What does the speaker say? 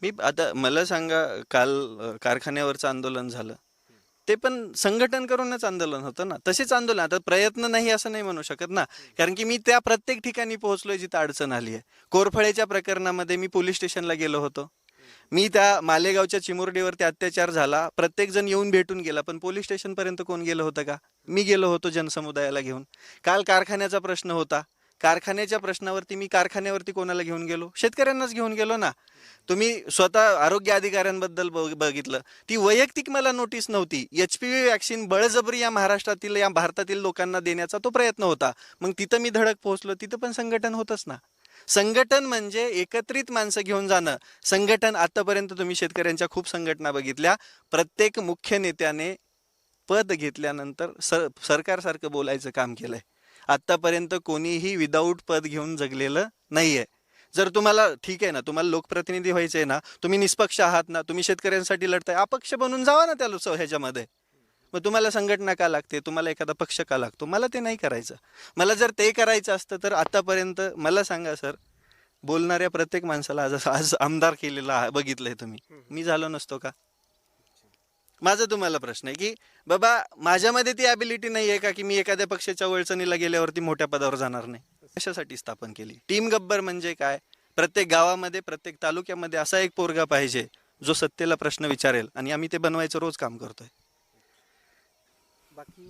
मी आता मला सांगा, काल कारखान्यावरचं आंदोलन झालं, ते पण संघटन करूनच आंदोलन होतं ना. तसेच आंदोलन, आता प्रयत्न नाही असं नाही म्हणू शकत ना. कारण की मी त्या प्रत्येक ठिकाणी पोहोचलोय जिथं अडचण आली आहे. कोरफळेच्या प्रकरणामध्ये मी पोलीस स्टेशनला गेलो होतो. मी त्या मालेगावच्या चिमुरडीवरती अत्याचार झाला, प्रत्येक जण येऊन भेटून गेला, पण पोलीस स्टेशन पर्यंत कोण गेलं होतं का? मी गेलो होतो जनसमुदायाला घेऊन. काल कारखान्याचा प्रश्न होता, कारखान्याच्या प्रश्नावरती मी कारखान्यावरती कोणाला घेऊन गेलो? शेतकऱ्यांनाच घेऊन गेलो ना. तुम्ही स्वतः आरोग्य अधिकाऱ्यांबद्दल बघितलं, ती वैयक्तिक मला नोटीस नव्हती. HPV वॅक्सिन बळजबरी या महाराष्ट्रातील, या भारतातील लोकांना देण्याचा तो प्रयत्न होता. मग तिथं मी धडक पोहोचलो, तिथं पण संघटन होतच ना. संघटन म्हणजे एकत्रित माणसं घेऊन जाणं. संघटन, आतापर्यंत तुम्ही शेतकऱ्यांच्या खूप संघटना बघितल्या, प्रत्येक मुख्य नेत्याने पद घेतल्यानंतर सरकारसारखं बोलायचं काम केलंय. आतापर्यंत कोणीही विदाऊट पद घेऊन जगलेलं नाहीये. जर तुम्हाला ठीक आहे ना, तुम्हाला लोकप्रतिनिधी व्हायचंय ना, तुम्ही निष्पक्ष आहात ना, तुम्ही शेतकऱ्यांसाठी लढताय, अपक्ष बनून जावा ना त्या ह्याच्यामध्ये. मग तुम्हाला संघटना का लागते, तुम्हाला एखादा पक्ष का लागतो? मला ते नाही करायचं. मला जर ते करायचं असतं तर आतापर्यंत मला सांगा सर, बोलणाऱ्या प्रत्येक माणसाला आज आज आमदार केलेला बघितलंय तुम्ही, मी झालो नसतो का? माझा तुम्हाला प्रश्न आहे की बाबा, माझ्यामध्ये ती ॲबिलिटी नाही आहे का की मी एखाद्या पक्षाच्या वळचणीला गेल्यावरती मोठ्या पदावर जाणार नाही? कशासाठी स्थापन केली टीम गब्बर? म्हणजे काय? प्रत्येक गावामध्ये, प्रत्येक तालुक्यामध्ये असा एक पोरगा पाहिजे जो सत्तेला प्रश्न विचारेल, आणि आम्ही ते बनवायचं रोज काम करतोय. बाकी